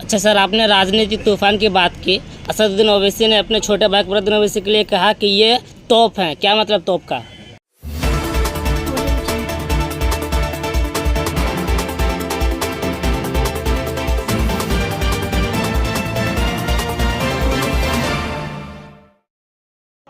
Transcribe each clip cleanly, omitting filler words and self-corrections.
अच्छा सर, आपने राजनीतिक तूफान की बात की। असदुद्दीन ओवैसी ने अपने छोटे भाई फखरुद्दीन ओवैसी के लिए कहा कि ये तोप हैं। क्या मतलब तोप का?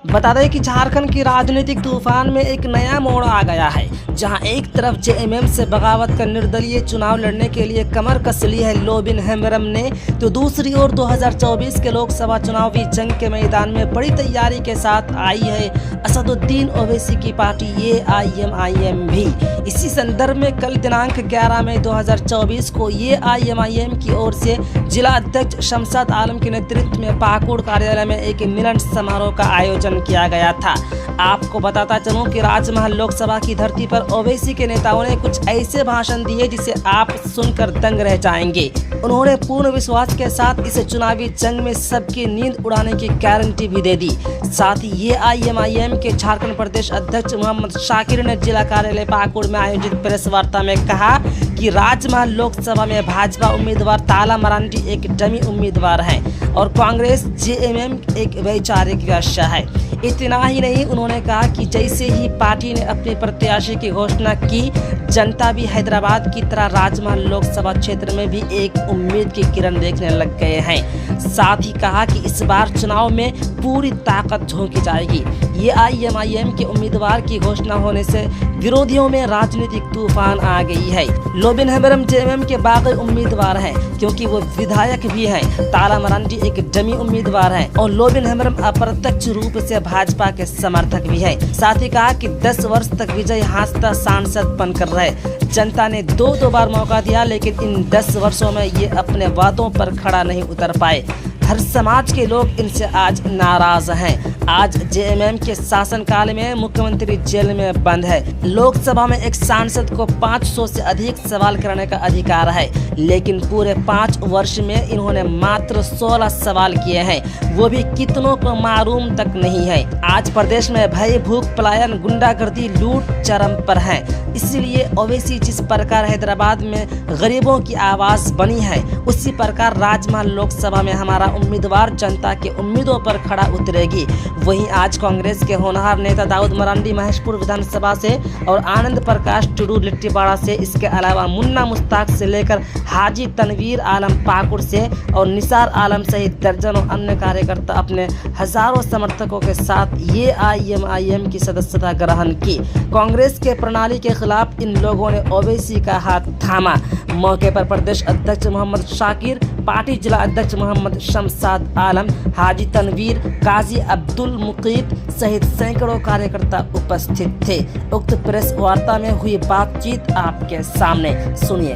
बता दें कि झारखंड की राजनीतिक तूफान में एक नया मोड़ आ गया है, जहां एक तरफ जेएमएम से बगावत कर निर्दलीय चुनाव लड़ने के लिए कमर कस ली है लोबिन हेम्ब्रम ने, तो दूसरी ओर 2024 के लोकसभा चुनावी जंग के मैदान में बड़ी तैयारी के साथ आई है असदुद्दीन ओवैसी की पार्टी AIMIM भी। इसी संदर्भ में कल दिनांक 11 मई 2024 को AIMIM की ओर से जिला अध्यक्ष शमशाद आलम के नेतृत्व में पाकुड़ कार्यालय में एक मिलन समारोह का आयोजन किया गया था। आपको बताता चलूं कि राजमहल लोकसभा की धरती पर ओवैसी के नेताओं ने कुछ ऐसे भाषण दिए जिसे आप सुनकर दंग रह जाएंगे। उन्होंने पूर्ण विश्वास के साथ इस चुनावी जंग में सबकी नींद उड़ाने की गारंटी भी दे दी। साथ ही AIMIM के झारखंड प्रदेश अध्यक्ष मोहम्मद शाकिर ने जिला कार्यालय पाकुड़ में आयोजित प्रेस वार्ता में कहा कि राजमहल लोकसभा में भाजपा उम्मीदवार ताला मरांडी एक डमी उम्मीदवार हैं और कांग्रेस जेएमएम एक वैचारिक व्यवसाय है। इतना ही नहीं, उन्होंने कहा कि जैसे ही पार्टी ने अपने प्रत्याशी की घोषणा की, जनता भी हैदराबाद की तरह राजमहल लोकसभा क्षेत्र में भी एक उम्मीद की किरण देखने लग गए हैं। साथ ही कहा कि इस बार चुनाव में पूरी ताकत झोंकी जाएगी। AIMIM के उम्मीदवार की घोषणा होने से विरोधियों में राजनीतिक तूफान आ गई है। लोबिन हेम्ब्रम जेएमएम के बागी उम्मीदवार हैं क्योंकि वो विधायक भी हैं। ताला मरांडी एक डमी उम्मीदवार हैं और लोबिन हेम्ब्रम अप्रत्यक्ष रूप से भाजपा के समर्थक भी हैं। साथ ही कहा कि 10 वर्ष तक विजय हांसदा सांसद बनकर रहे। जनता ने दो बार मौका दिया, लेकिन इन 10 वर्षों में ये अपने वादों पर खड़ा नहीं उतर पाए। हर समाज के लोग इनसे आज नाराज हैं। आज जेएमएम के शासनकाल में मुख्यमंत्री जेल में बंद है। लोकसभा में एक सांसद को 500 से अधिक सवाल करने का अधिकार है, लेकिन पूरे 5 वर्ष में इन्होंने मात्र 16 सवाल किए हैं, वो भी कितनों को मालूम तक नहीं है। आज प्रदेश में भय, भूख, पलायन, गुंडागर्दी, लूट चरम पर है। इसलिए ओवैसी जिस प्रकार हैदराबाद में गरीबों की आवाज़ बनी है, उसी प्रकार राजमहल लोकसभा में हमारा उम्मीदवार जनता के उम्मीदों पर खड़ा उतरेगी। वहीं आज कांग्रेस के होनहार नेता दाऊद मरांडी महेशपुर विधानसभा से और आनंद प्रकाश टुडू लिट्टीपाड़ा से, इसके अलावा मुन्ना मुश्ताक से लेकर हाजी तनवीर आलम पाकुड़ से और निसार आलम सहित दर्जनों अन्य कार्यकर्ता अपने हजारों समर्थकों के साथ AIMIM की सदस्यता ग्रहण की। कांग्रेस के प्रणाली के खिलाफ इन लोगों ने ओवैसी का हाथ थामा। मौके पर प्रदेश अध्यक्ष मोहम्मद शाकिर, पार्टी जिला अध्यक्ष मोहम्मद शमशाद आलम, हाजी तनवीर, काजी अब्दुल मुकीत सहित सैकड़ों कार्यकर्ता उपस्थित थे। उक्त प्रेस वार्ता में हुई बातचीत आपके सामने सुनिए।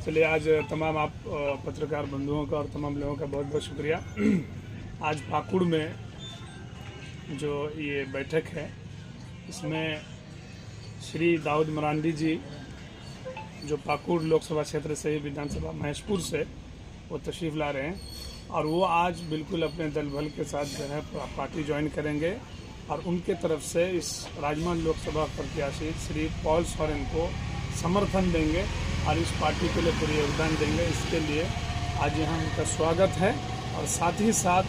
चलिए, आज तमाम आप पत्रकार बंधुओं का और तमाम लोगों का बहुत बहुत शुक्रिया। आज पाकुड़ में जो ये बैठक है, इसमें श्री दाऊद मरांडी जी जो पाकुड़ लोकसभा क्षेत्र से विधानसभा महेशपुर से वो तशरीफ़ ला रहे हैं और वो आज बिल्कुल अपने दल बल के साथ जो है पार्टी ज्वाइन करेंगे और उनके तरफ से इस राजमहल लोकसभा प्रत्याशी श्री पॉल सोरेन को समर्थन देंगे और इस पार्टी के लिए पूरी योगदान देंगे। इसके लिए आज यहाँ उनका स्वागत है और साथ ही साथ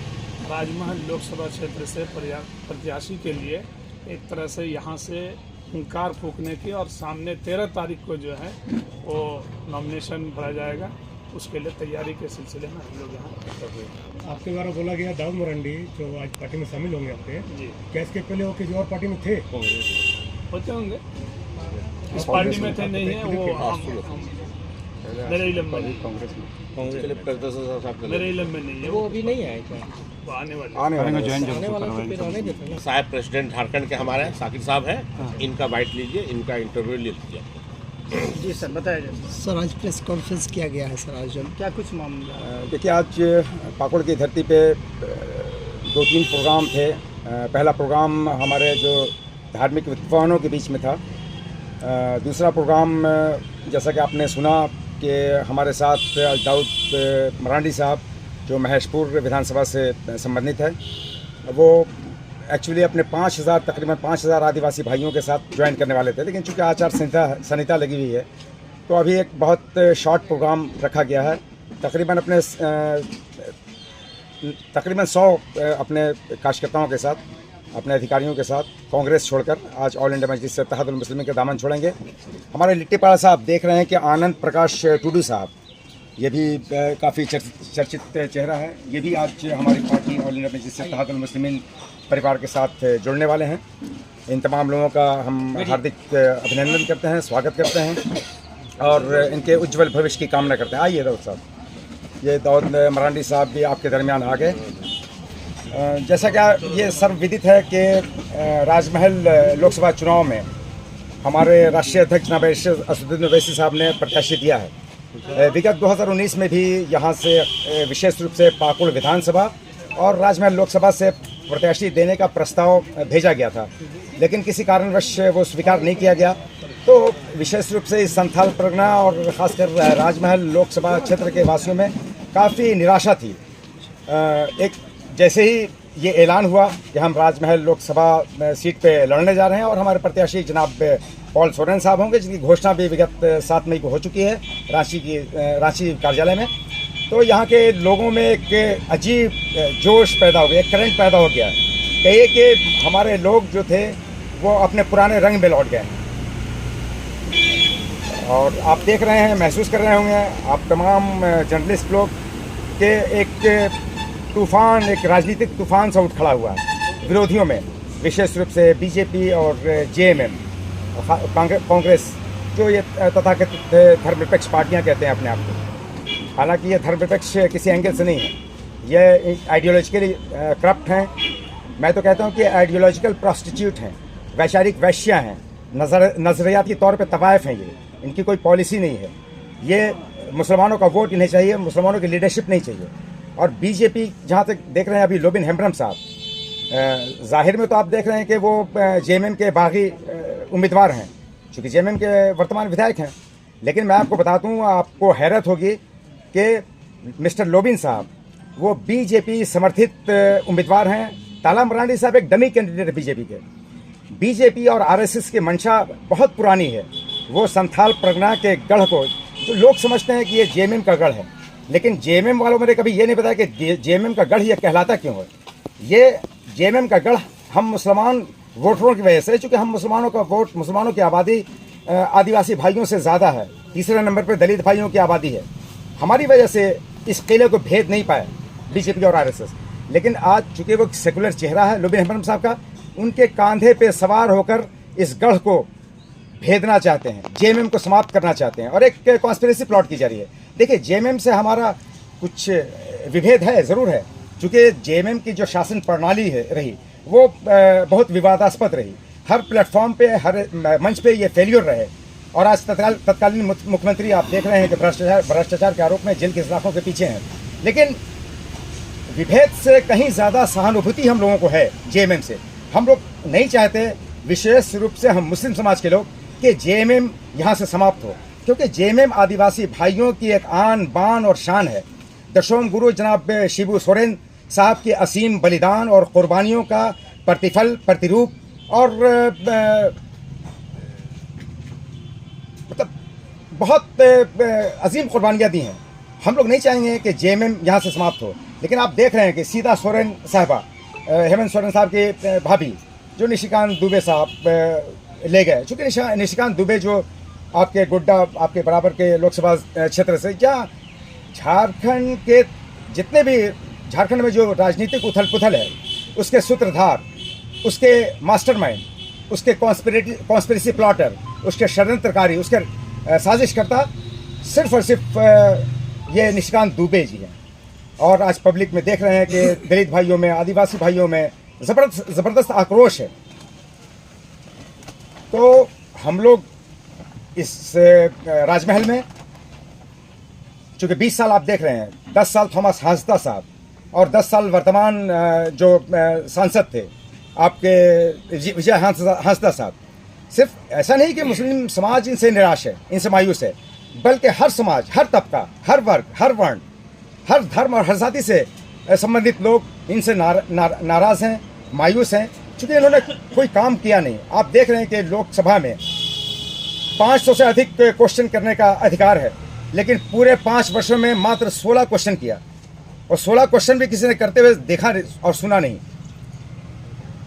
राजमहल लोकसभा क्षेत्र से प्रत्याशी के लिए एक तरह से यहाँ से हुंकार फूंकने की और सामने 13 तारीख को जो है वो नॉमिनेशन भरा जाएगा, उसके लिए तैयारी के सिलसिले में हम लोग यहाँ। आपके द्वारा बोला गया दाऊद मरांडी जो आज पार्टी में शामिल होंगे आपके जी, क्या इसके पहले वो किसी और पार्टी में थे? होते होंगे, इस पार्टी में थे नहीं है वो, मेरे इलम में नहीं, मेरे इलम में नहीं है वो अभी नहीं आए क्या? वो आने वाले साहब प्रेसिडेंट झारखंड के हमारे शाकिर साहब हैं, इनका बाइट लीजिए, इनका इंटरव्यू ले लीजिए। जी सर, बताया जाए। सर, आज प्रेस कॉन्फ्रेंस किया गया है सर, आज क्या कुछ मामला? देखिए, आज पाकुड़ की धरती पे 2-3 प्रोग्राम थे। पहला प्रोग्राम हमारे जो धार्मिक विद्वानों के बीच में था। दूसरा प्रोग्राम जैसा कि आपने सुना कि हमारे साथ दाऊद मरांडी साहब जो महेशपुर विधानसभा से संबंधित है, वो एक्चुअली अपने तकरीबन 5,000 आदिवासी भाइयों के साथ ज्वाइन करने वाले थे, लेकिन चूँकि आचार संहिता लगी हुई है तो अभी एक बहुत शॉर्ट प्रोग्राम रखा गया है तकरीबन 100 अपने कार्यकर्ताओं के साथ, अपने अधिकारियों के साथ कांग्रेस छोड़कर आज ऑल इंडिया मजलिस इत्तेहादुल मुस्लिमीन के दामन छोड़ेंगे। हमारे लिट्टीपाड़ा साहब देख रहे हैं कि आनंद प्रकाश टुडू साहब, ये भी काफ़ी चर्चित चेहरा है, ये भी आज हमारी पार्टी ऑल इंडिया मजलिस इत्तेहादुल मुस्लिमीन परिवार के साथ जुड़ने वाले हैं। इन तमाम लोगों का हम हार्दिक अभिनंदन करते हैं, स्वागत करते हैं और इनके उज्जवल भविष्य की कामना करते हैं। आइए दाऊद साहब, ये दाऊद मरांडी साहब भी आपके दरमियान आ गए। जैसा कि ये सर्वविदित है कि राजमहल लोकसभा चुनाव में हमारे राष्ट्रीय अध्यक्ष जनाब असदुद्दीन ओवैसी साहब ने प्रत्याशी दिया है। विगत 2019 में भी यहाँ से विशेष रूप से पाकुड़ विधानसभा और राजमहल लोकसभा से प्रत्याशी देने का प्रस्ताव भेजा गया था, लेकिन किसी कारणवश वो स्वीकार नहीं किया गया। तो विशेष रूप से इस संथाल परगना और ख़ासकर राजमहल लोकसभा क्षेत्र के वासियों में काफ़ी निराशा थी। एक जैसे ही ये ऐलान हुआ कि हम राजमहल लोकसभा सीट पे लड़ने जा रहे हैं और हमारे प्रत्याशी जनाब पॉल सोरेन साहब होंगे, जिसकी घोषणा भी विगत 7 मई को हो चुकी है रांची कार्यालय में, तो यहाँ के लोगों में एक अजीब जोश पैदा हो गया, एक करंट पैदा हो गया। कहिए कि हमारे लोग जो थे वो अपने पुराने रंग में लौट गए और आप देख रहे हैं, महसूस कर रहे होंगे आप तमाम जर्नलिस्ट लोग के एक तूफ़ान, एक राजनीतिक तूफ़ान सा उठ खड़ा हुआ है विरोधियों में, विशेष रूप से बीजेपी और जेएमएम, कांग्रेस, जो ये तथाकथित धर्मनिरपेक्ष पार्टियां कहते हैं अपने आप को। हालांकि ये धर्मनिरपेक्ष किसी एंगल से नहीं है, ये आइडियोलॉजिकली करप्ट हैं। मैं तो कहता हूं कि आइडियोलॉजिकल प्रोस्टिट्यूट हैं, वैचारिक वैश्या हैं, नज़रियाती तौर पे तवायफ हैं। ये इनकी कोई पॉलिसी नहीं है। ये मुसलमानों का वोट इन्हें चाहिए, मुसलमानों की लीडरशिप नहीं चाहिए। और बीजेपी जहाँ तक देख रहे हैं अभी लोबिन हेम्ब्रम साहब, ज़ाहिर में तो आप देख रहे हैं कि वो जेएमएम के बागी उम्मीदवार हैं, चूँकि जेएमएम के वर्तमान विधायक हैं, लेकिन मैं आपको बता दूँ, आपको हैरत होगी कि मिस्टर लोबिन साहब वो बीजेपी समर्थित उम्मीदवार हैं। ताला मरांडी साहब एक डमी कैंडिडेट है बीजेपी के। बीजेपी और आरएसएस की मंशा बहुत पुरानी है, वो संथाल परगना के गढ़ को, जो लोग समझते हैं कि ये जेएमएम का गढ़ है, लेकिन जेएमएम वालों ने कभी ये नहीं बताया कि जेएमएम का गढ़ ये कहलाता क्यों है। ये जेएमएम का गढ़ हम मुसलमान वोटरों की वजह से, चूँकि हम मुसलमानों का वोट, मुसलमानों की आबादी आदिवासी भाइयों से ज़्यादा है, तीसरे नंबर पर दलित भाइयों की आबादी है, हमारी वजह से इस किले को भेद नहीं पाया बीजेपी और आरएसएस। लेकिन आज चूँकि वो सेकुलर चेहरा है लोबिन हेम्ब्रम साहब का, उनके कांधे पे सवार होकर इस गढ़ को भेदना चाहते हैं, जेएमएम को समाप्त करना चाहते हैं और एक कॉन्स्पिरेसी प्लॉट की जा रही है। देखिए, जेएमएम से हमारा कुछ विभेद है, ज़रूर है, क्योंकि जेएमएम की जो शासन प्रणाली है रही वो बहुत विवादास्पद रही। हर प्लेटफॉर्म पे, हर मंच पे ये फेल्योर रहे। और आज तत्कालीन मुख्यमंत्री आप देख रहे हैं कि भ्रष्टाचार के आरोप में जेल की सलाखों के पीछे हैं। लेकिन विभेद से कहीं ज़्यादा सहानुभूति हम लोगों को है जेएमएम से। हम लोग नहीं चाहते, विशेष रूप से हम मुस्लिम समाज के लोग, कि जेएमएम यहाँ से समाप्त हो, क्योंकि जेएमएम आदिवासी भाइयों की एक आन बान और शान है। दशोम गुरु जनाब शिबू सोरेन साहब के असीम बलिदान और कुर्बानियों का प्रतिफल, प्रतिरूप और मतलब बहुत अजीम कुर्बानियाँ दी हैं। हम लोग नहीं चाहेंगे कि जेएमएम यहाँ से समाप्त हो, लेकिन आप देख रहे हैं कि सीधा सोरेन साहबा, हेमंत सोरेन साहब की भाभी, जो निशिकांत दुबे साहब ले गए, चूँकि निशिकांत दुबे जो आपके गोड्डा, आपके बराबर के लोकसभा क्षेत्र से, या झारखंड के जितने भी, झारखंड में जो राजनीतिक उथल पुथल है, उसके सूत्रधार, उसके मास्टरमाइंड, उसके कॉन्स्पिरेसी प्लॉटर, उसके षड्यंत्रकारी, उसके साजिशकर्ता सिर्फ और सिर्फ ये निशिकांत दुबे जी हैं। और आज पब्लिक में देख रहे हैं कि दलित भाइयों में, आदिवासी भाइयों में ज़बरदस्त आक्रोश है। तो हम लोग इस राजमहल में, चूँकि 20 साल आप देख रहे हैं, 10 साल थॉमस हांसदा साहब और 10 साल वर्तमान जो सांसद थे आपके विजय हांसदा साहब, सिर्फ ऐसा नहीं कि मुस्लिम समाज इनसे निराश है, इनसे मायूस है, बल्कि हर समाज, हर तबका, हर वर्ग, हर वर्ण, हर धर्म और हर जाति से संबंधित लोग इनसे नाराज़ हैं, मायूस हैं, चूँकि इन्होंने कोई काम किया नहीं। आप देख रहे हैं कि लोकसभा में 500 से अधिक क्वेश्चन करने का अधिकार है, लेकिन पूरे 5 वर्षों में मात्र 16 क्वेश्चन किया, और 16 क्वेश्चन भी किसी ने करते हुए देखा और सुना नहीं।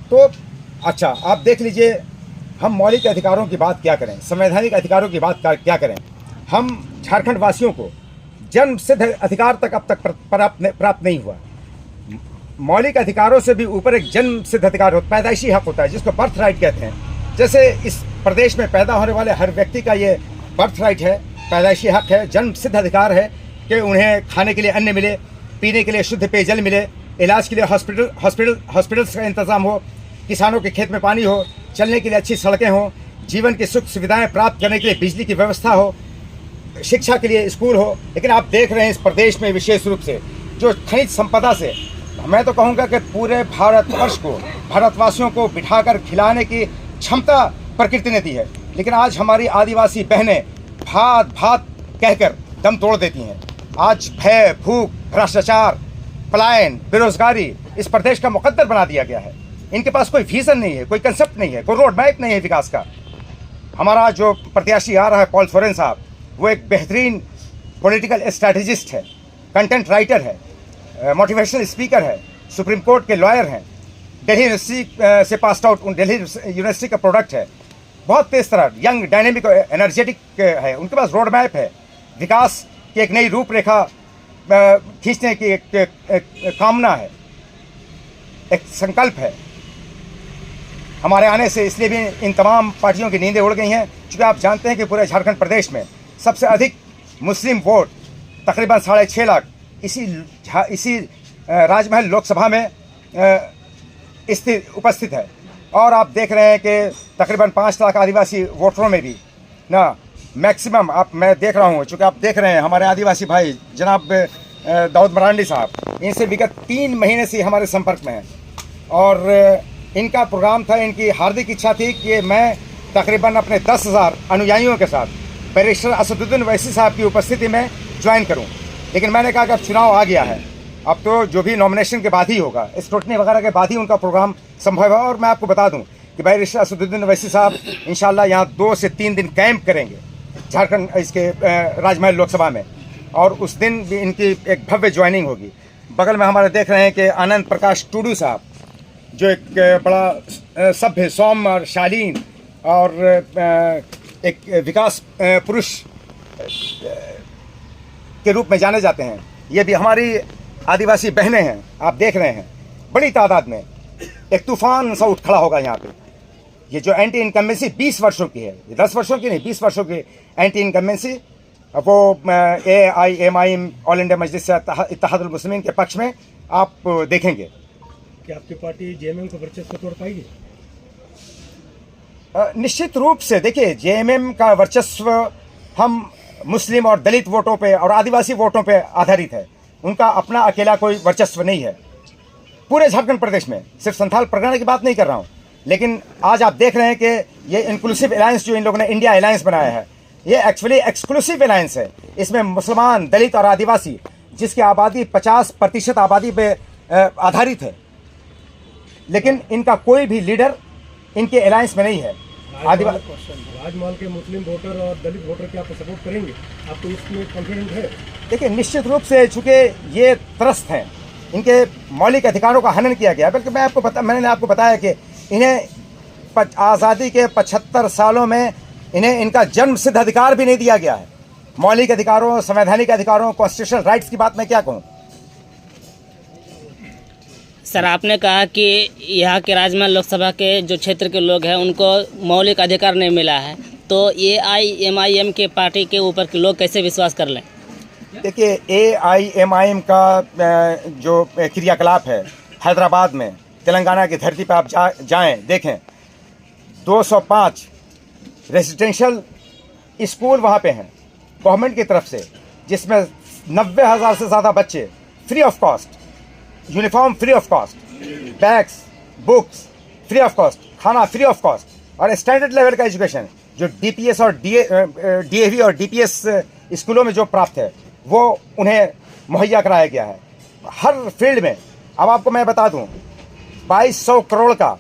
तो अच्छा, आप देख लीजिए, हम मौलिक अधिकारों की बात क्या करें, संवैधानिक अधिकारों की बात क्या करें। हम झारखंड वासियों को जन्म सिद्ध अधिकार तक अब तक प्राप्त नहीं हुआ। मौलिक अधिकारों से भी ऊपर एक जन्म सिद्ध अधिकार होता है, पैदाइशी हक होता है, जिसको बर्थ राइट कहते हैं। जैसे इस प्रदेश में पैदा होने वाले हर व्यक्ति का ये बर्थ राइट है, पैदाइशी हक है, जन्म सिद्ध अधिकार है कि उन्हें खाने के लिए अन्न मिले, पीने के लिए शुद्ध पेयजल मिले, इलाज के लिए हॉस्पिटल्स का इंतज़ाम हो, किसानों के खेत में पानी हो, चलने के लिए अच्छी सड़कें हों, जीवन की सुख सुविधाएं प्राप्त करने के लिए बिजली की व्यवस्था हो, शिक्षा के लिए स्कूल हो। लेकिन आप देख रहे हैं इस प्रदेश में विशेष रूप से जो खनिज संपदा से, मैं तो कहूँगा कि पूरे भारतवर्ष को, भारतवासियों को बिठाकर खिलाने की क्षमता प्रकृति ने दी है, लेकिन आज हमारी आदिवासी बहनें भात भात कहकर दम तोड़ देती हैं। आज भय, भूख, भ्रष्टाचार, पलायन, बेरोजगारी इस प्रदेश का मुकद्दर बना दिया गया है। इनके पास कोई विजन नहीं है, कोई कंसेप्ट नहीं है, कोई रोड मैप नहीं है विकास का। हमारा जो प्रत्याशी आ रहा है पॉल सोरेन साहब, वो एक बेहतरीन पॉलिटिकल स्ट्रैटेजिस्ट है, कंटेंट राइटर है, मोटिवेशनल स्पीकर है, सुप्रीम कोर्ट के लॉयर हैं, दिल्ली यूनिवर्सिटी से पास आउट, दिल्ली यूनिवर्सिटी का प्रोडक्ट है, बहुत तेज तरह, यंग, डायनेमिक, एनर्जेटिक है। उनके पास रोड मैप है, विकास की एक नई रूपरेखा खींचने की एक कामना है, एक संकल्प है हमारे आने से। इसलिए भी इन तमाम पार्टियों की नींदें उड़ गई हैं, क्योंकि आप जानते हैं कि पूरे झारखंड प्रदेश में सबसे अधिक मुस्लिम वोट, तकरीबन 6.5 लाख, इसी राजमहल लोकसभा में उपस्थित है। और आप देख रहे हैं कि तकरीबन 5 लाख आदिवासी वोटरों में भी ना मैक्सिमम, मैं देख रहा हूँ, चूँकि आप देख रहे हैं हमारे आदिवासी भाई जनाब दाऊद मरांडी साहब, इनसे विगत 3 महीने से हमारे संपर्क में हैं, और इनका प्रोग्राम था, इनकी हार्दिक इच्छा थी कि मैं तकरीबन अपने 10,000 अनुयायियों के साथ बैरिस्टर असदुद्दीन ओवैसी साहब की उपस्थिति में ज्वाइन करूं। लेकिन मैंने कहा कि अब चुनाव आ गया है, अब तो जो भी नॉमिनेशन के बाद ही होगा, स्क्रूटनी वगैरह के बाद ही उनका प्रोग्राम संभव है। और मैं आपको बता दूं कि बैरिस्टर असदुद्दीन ओवैसी साहब इंशाल्लाह यहाँ 2 से 3 दिन कैंप करेंगे झारखंड इसके राजमहल लोकसभा में, और उस दिन भी इनकी एक भव्य ज्वाइनिंग होगी। बगल में हमारे देख रहे हैं कि आनंद प्रकाश टूडू साहब, जो एक बड़ा सभ्य, सौम्य और शालीन और एक विकास पुरुष के रूप में जाने जाते हैं, ये भी हमारी आदिवासी बहनें हैं। आप देख रहे हैं बड़ी तादाद में एक तूफान सा उठ खड़ा होगा यहाँ पे। ये जो एंटी इनकम्बेंसी 20 वर्षों की है, ये 10 वर्षों की नहीं, 20 वर्षों की एंटी इनकम्बेंसी, वो AIMIM ऑल इंडिया मजलिस इत्तेहादुल मुस्लिमीन के पक्ष में आप देखेंगे। क्या आपकी पार्टी JMM को वर्चस्व तोड़ पाएगी? निश्चित रूप से देखिए, JMM का वर्चस्व हम मुस्लिम और दलित वोटों पे और आदिवासी वोटों पे आधारित है। उनका अपना अकेला कोई वर्चस्व नहीं है पूरे झारखंड प्रदेश में। सिर्फ संथाल परगना की बात नहीं कर रहा हूँ, लेकिन आज आप देख रहे हैं कि ये इंक्लूसिव अलायंस जो इन लोगों ने इंडिया अलायंस बनाया है, ये एक्चुअली एक्सक्लूसिव अलायंस है। इसमें मुसलमान, दलित और आदिवासी, जिसकी आबादी 50% आबादी पे आधारित है, लेकिन इनका कोई भी लीडर इनके अलायंस में नहीं है। राजमहल के मुस्लिम वोटर और दलित वोटर क्या आपको सपोर्ट करेंगे? आपको इसमें कॉन्फिडेंट है? देखिए, निश्चित रूप से, चूँकि ये त्रस्त हैं, इनके मौलिक अधिकारों का हनन किया गया। बल्कि मैंने आपको बताया कि इन्हें आज़ादी के 75 सालों में इन्हें इनका जन्म सिद्ध अधिकार भी नहीं दिया गया है। मौलिक अधिकारों, संवैधानिक अधिकारों, कॉन्स्टिट्यूशनल राइट्स की बात मैं क्या कहूँ। सर, आपने कहा कि यहाँ के राजमहल लोकसभा के जो क्षेत्र के लोग हैं उनको मौलिक अधिकार नहीं मिला है, तो AIMIM के पार्टी के ऊपर के लोग कैसे विश्वास कर लें? देखिए, AIMIM का जो क्रियाकलाप है हैदराबाद में, तेलंगाना की धरती पर आप जाएं, देखें, 205 रेजिडेंशियल स्कूल वहाँ पे हैं गवर्नमेंट की तरफ से, जिसमें 90,000 से ज़्यादा बच्चे free of cost, uniform free of cost, bags, books free of cost, खाना फ्री ऑफ कॉस्ट, और स्टैंडर्ड लेवल का एजुकेशन जो DPS और DAV और DPS स्कूलों में जो प्राप्त है वो उन्हें मुहैया कराया गया है हर फील्ड में। अब आपको मैं बता दूं, 2200 करोड़ का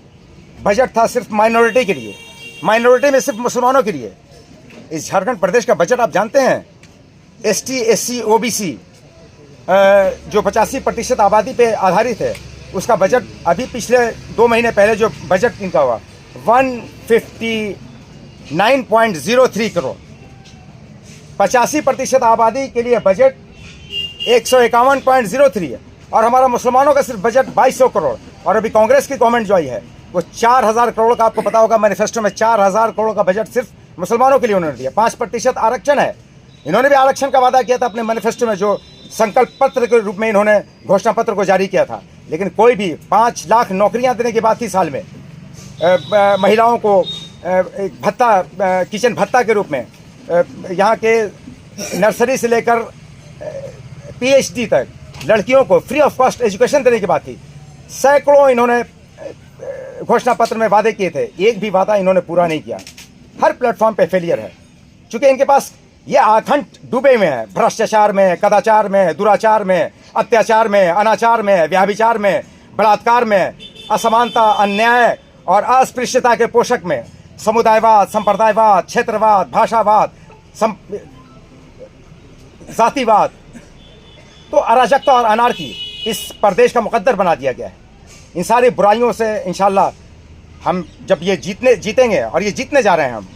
बजट था सिर्फ माइनॉरिटी के लिए, माइनॉरिटी में सिर्फ मुसलमानों के लिए। इस झारखंड प्रदेश का बजट आप जानते हैं, ST SC OBC जो 85% आबादी पे आधारित है, उसका बजट अभी पिछले 2 महीने पहले जो बजट इनका हुआ 159.03 करोड़। 85% आबादी के लिए बजट 151.03 है, और हमारा मुसलमानों का सिर्फ बजट 2200 करोड़। और अभी कांग्रेस की गवर्नमेंट जो आई है वो 4000 करोड़ का, आपको पता होगा मैनिफेस्टो में 4000 करोड़ का बजट सिर्फ मुसलमानों के लिए उन्होंने दिया। 5% आरक्षण है, इन्होंने भी आरक्षण का वादा किया था अपने मैनिफेस्टो में, जो संकल्प पत्र के रूप में इन्होंने घोषणा पत्र को जारी किया था। लेकिन कोई भी 5 लाख नौकरियां देने की बात थी साल में, महिलाओं को एक भत्ता, किचन भत्ता के रूप में, यहाँ के नर्सरी से लेकर PhD तक लड़कियों को फ्री ऑफ कॉस्ट एजुकेशन देने की बात थी। सैकड़ों इन्होंने घोषणा पत्र में वादे किए थे, एक भी वादा इन्होंने पूरा नहीं किया। हर प्लेटफॉर्म पे फेलियर है, चूँकि इनके पास ये आखंड डूबे हुए हैं भ्रष्टाचार में, कदाचार में, दुराचार में, अत्याचार में, अनाचार में, व्याभिचार में, बलात्कार में, असमानता, अन्याय और अस्पृश्यता के पोषक में, समुदायवाद, संप्रदायवाद, क्षेत्रवाद, भाषावाद, जातिवाद, तो अराजकता और अनार्की इस प्रदेश का मुकद्दर बना दिया गया है। इन सारी बुराइयों से इंशाल्लाह हम जब ये जीतेंगे, और ये जीतने जा रहे हैं, हम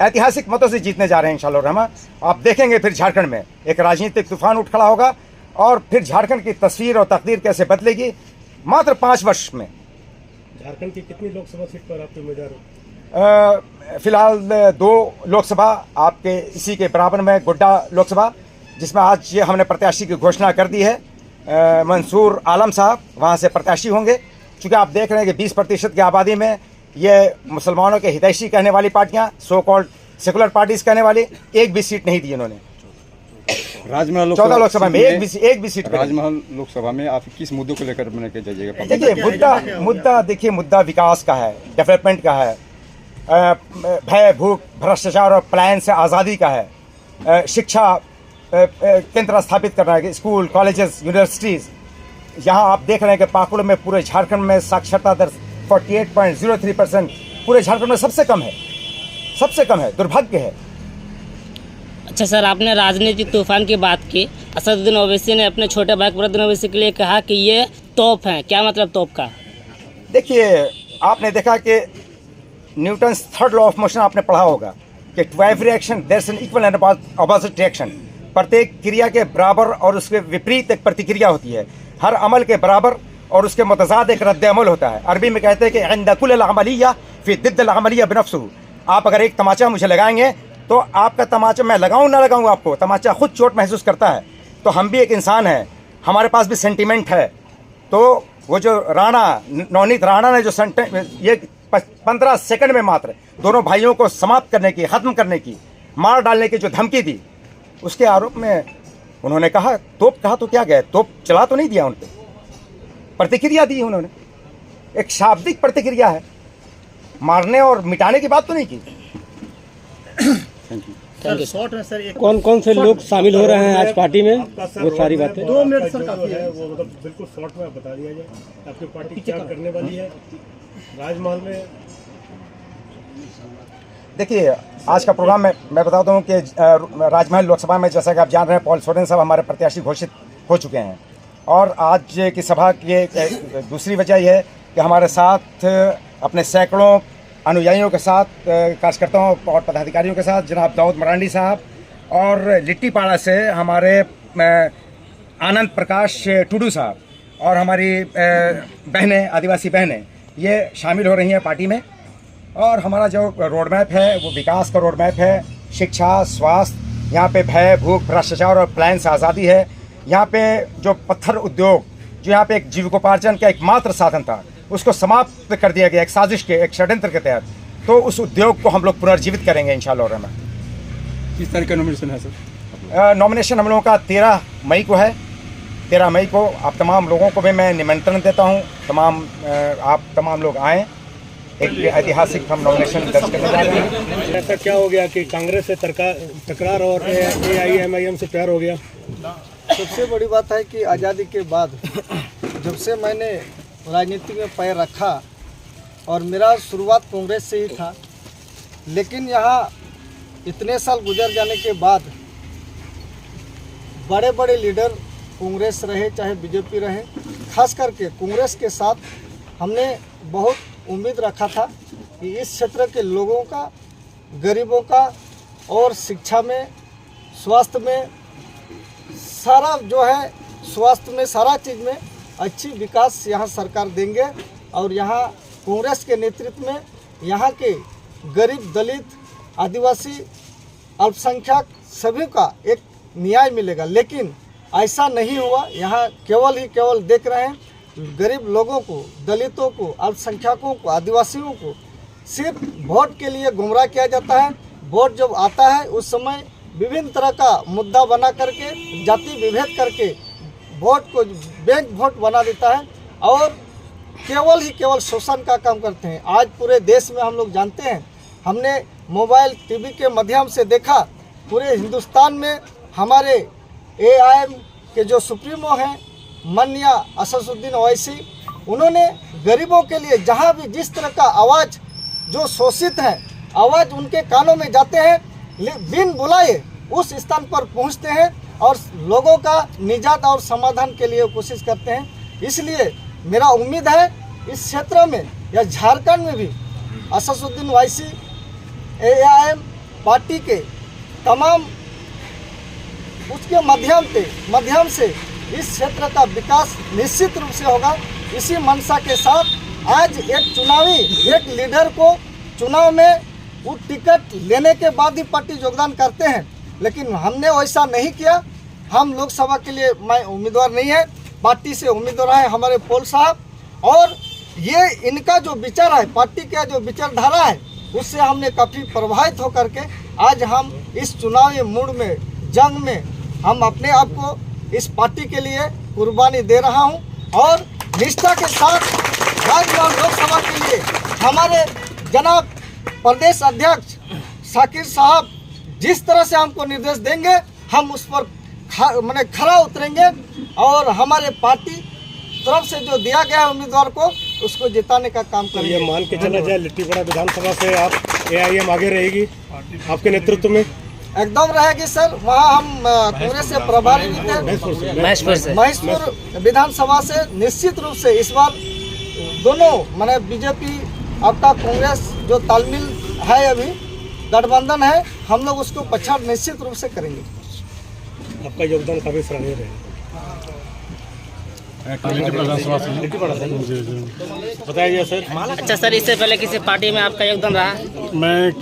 ऐतिहासिक मतों से जीतने जा रहे हैं इंशाल्लाह रहमान। आप देखेंगे फिर झारखंड में एक राजनीतिक तूफान उठ खड़ा होगा, और फिर झारखंड की तस्वीर और तकदीर कैसे बदलेगी मात्र 5 वर्ष में। झारखंड की कितनी लोकसभा सीट पर आपके उम्मीदवार हो? फिलहाल 2 लोकसभा आपके इसी के बराबर में, गोड्डा लोकसभा, जिसमें आज ये हमने प्रत्याशी की घोषणा कर दी है। मंसूर आलम साहब वहाँ से प्रत्याशी होंगे। चूँकि आप देख रहे हैं कि 20% की आबादी में ये मुसलमानों के हितैषी कहने वाली पार्टियाँ, सो कॉल्ड सेकुलर पार्टीज कहने वाली, एक भी सीट नहीं दी इन्होंने। राजमहल 14 लोकसभा में एक भी सीट। राजमहल लोकसभा में आप किस मुद्दों को लेकर बना के जाइएगा? देखिए मुद्दा विकास का है, डेवलपमेंट का है, भय, भूख, भ्रष्टाचार और पलायन से आज़ादी का है, शिक्षा केंद्र स्थापित करना है, स्कूल, कॉलेजेस, यूनिवर्सिटीज़। यहाँ आप देख रहे हैं कि पाकुड़ में पूरे झारखंड में साक्षरता दर 48.03%, पूरे झारखंड में सबसे कम है, दुर्भाग्य है। अच्छा सर, आपने राजनीतिक तूफान की बात की। असदुद्दीन ओवैसी ने अपने छोटे भाई फखरुद्दीन ओवैसी के लिए कहा कि ये तोप हैं, क्या मतलब तोप का? देखिए, आपने देखा कि Newton's 3rd law of motion आपने पढ़ा होगा कि to every action there is an equal and opposite reaction. प्रत्येक क्रिया के बराबर और उसके विपरीत एक प्रतिक्रिया होती है। हर अमल के बराबर और उसके मुतज़ाद एक रद्द अमल होता है। अरबी में कहते हैं कि इंद कुल्ल अमलिया फी दिद्द अमलिया बिनफ्सुहु। आप अगर एक तमाचा मुझे लगाएंगे तो आपका तमाचा, मैं लगाऊं ना लगाऊं, आपको तमाचा खुद चोट महसूस करता है। तो हम भी एक इंसान हैं, हमारे पास भी सेंटीमेंट है। तो वो जो नवनीत राणा ने जो ये 15 सेकंड में मात्र दोनों भाइयों को समाप्त करने की, ख़त्म करने की, मार डालने की जो धमकी दी, उसके आरोप में उन्होंने कहा तोप, कहा तो क्या गया, तोप चला तो नहीं दिया, उन पर प्रतिक्रिया दी उन्होंने। एक शाब्दिक प्रतिक्रिया है, मारने और मिटाने की बात तो नहीं की। कौन कौन से लोग शामिल हो रहे हैं आज पार्टी में, वो सारी बातें 2 मिनट सर काफी है, वो मतलब बिल्कुल शॉर्ट में बता दिया जाए आपकी पार्टी क्या करने वाली है राजमहल में। देखिए, आज का प्रोग्राम मैं बताता हूँ कि राजमहल लोकसभा में, जैसा कि आप जान रहे हैं, पॉल सोरेन साहब हमारे प्रत्याशी घोषित हो चुके हैं। और आज की सभा की दूसरी वजह यह है कि हमारे साथ अपने सैकड़ों अनुयायियों के साथ, कार्यकर्ताओं और पदाधिकारियों के साथ जनाब दाऊद मरांडी साहब, और लिट्टीपाड़ा से हमारे आनंद प्रकाश टुडू साहब, और हमारी बहनें, आदिवासी बहनें, ये शामिल हो रही हैं पार्टी में। और हमारा जो रोड मैप है वो विकास का रोड मैप है। शिक्षा, स्वास्थ्य, यहाँ पे भय, भूख, भ्रष्टाचार और पलायन से आज़ादी है। यहाँ पे जो पत्थर उद्योग, जो यहाँ पे एक जीविकोपार्जन का एकमात्र साधन था, उसको समाप्त कर दिया गया एक साजिश के, एक षड्यंत्र के तहत। तो उस उद्योग को हम लोग पुनर्जीवित करेंगे इंशाअल्लाह रहमान। किस तरह का नॉमिनेशन है सर? नॉमिनेशन हम लोगों का 13 मई को है। 13 मई को आप तमाम लोगों को भी मैं निमंत्रण देता हूँ, आप तमाम लोग आएँ। एक ऐतिहासिक हम नॉमिनेशन दर्ज करने जा रहे हैं। ऐसा क्या हो गया कि कांग्रेस से तकरार और AIMIM से प्यार हो गया? सबसे बड़ी बात है कि आज़ादी के बाद जब से मैंने राजनीति में पैर रखा, और मेरा शुरुआत कांग्रेस से ही था, लेकिन यहाँ इतने साल गुजर जाने के बाद बड़े बड़े लीडर कांग्रेस रहे चाहे बीजेपी रहे, खास करके कांग्रेस के साथ हमने बहुत उम्मीद रखा था कि इस क्षेत्र के लोगों का, गरीबों का और शिक्षा में, स्वास्थ्य में, सारा जो है स्वास्थ्य में, सारा चीज़ में अच्छी विकास यहाँ सरकार देंगे। और यहाँ कांग्रेस के नेतृत्व में यहाँ के गरीब, दलित, आदिवासी, अल्पसंख्यक सभी का एक न्याय मिलेगा। लेकिन ऐसा नहीं हुआ। यहाँ केवल देख रहे हैं गरीब लोगों को, दलितों को, अल्पसंख्यकों को, आदिवासियों को सिर्फ वोट के लिए गुमराह किया जाता है। वोट जब आता है उस समय विभिन्न तरह का मुद्दा बना करके, जाति विभेद करके वोट को बैंक वोट बना देता है और केवल शोषण का काम करते हैं। आज पूरे देश में हम लोग जानते हैं, हमने मोबाइल, टीवी के माध्यम से देखा, पूरे हिंदुस्तान में हमारे AIM के जो सुप्रीमो हैं माननीय असदुद्दीन ओवैसी, उन्होंने गरीबों के लिए जहां भी जिस तरह का आवाज़ जो शोषित है, आवाज़ उनके कानों में जाते हैं, बिन बुलाए उस स्थान पर पहुंचते हैं और लोगों का निजात और समाधान के लिए कोशिश करते हैं। इसलिए मेरा उम्मीद है इस क्षेत्र में या झारखंड में भी असदुद्दीन ओवैसी AIM पार्टी के तमाम उसके माध्यम से इस क्षेत्र का विकास निश्चित रूप से होगा। इसी मंशा के साथ आज एक लीडर को चुनाव में वो टिकट लेने के बाद ही पार्टी योगदान करते हैं, लेकिन हमने वैसा नहीं किया। हम लोकसभा के लिए मैं उम्मीदवार नहीं है, पार्टी से उम्मीदवार है हमारे पोल साहब, और ये इनका जो विचार है, पार्टी का जो विचारधारा है, उससे हमने काफ़ी प्रभावित होकर के आज हम इस चुनावी मूड में, जंग में हम अपने आप को इस पार्टी के लिए कुर्बानी दे रहा हूं। और निष्ठा के साथ राजभवन लोकसभा के लिए हमारे जनाब प्रदेश अध्यक्ष शाकिर साहब जिस तरह से हमको निर्देश देंगे, हम उस पर खरा उतरेंगे और हमारे पार्टी तरफ से जो दिया गया है उम्मीदवार को, उसको जिताने का काम करेंगे। ये मान के चला जाए लिट्टीपड़ा विधानसभा से आप AIM आगे रहेगी आपके नेतृत्व में? एकदम रहेगी सर। वहाँ हम कांग्रेस से प्रभारी भी थे, महेशपुर विधानसभा से निश्चित रूप से इस बार दोनों माने बीजेपी आपका कांग्रेस जो तालमेल है, अभी गठबंधन है, हम लोग उसको पछाड़ निश्चित रूप से करेंगे। आपका योगदान काफी सराहनीय रहेगा। बताइए सर। अच्छा सर, इससे पहले किसी पार्टी में आपका योगदान रहा? मैं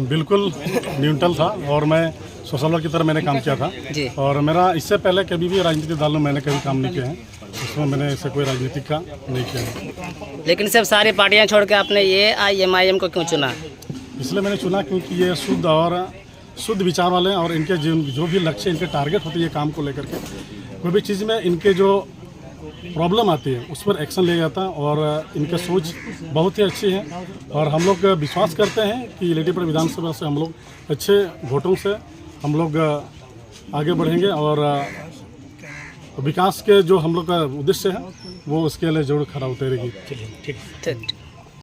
बिल्कुल न्यूट्रल था और मैं सोशल वर्क की तरह मैंने काम किया था जी। और मेरा इससे पहले कभी भी राजनीतिक दल में मैंने कभी काम नहीं किया है, उसमें मैंने ऐसे कोई राजनीतिक का नहीं किया है। लेकिन सिर्फ सारी पार्टियां छोड़ के आपने ये AIM को क्यों चुना? इसलिए मैंने चुना क्योंकि ये शुद्ध विचार वाले हैं और इनके जो भी लक्ष्य, इनके टारगेट होते हैं काम को लेकर के, कोई भी चीज़ में इनके जो प्रॉब्लम आती है उस पर एक्शन लिया जाता है और इनका सोच बहुत ही अच्छी है। और हम लोग विश्वास करते हैं कि लिट्टीपड़ा विधानसभा से हम लोग अच्छे वोटों से हम लोग आगे बढ़ेंगे और विकास के जो हम लोग का उद्देश्य है वो उसके लिए जरूर खरा उतरेगी। ठीक।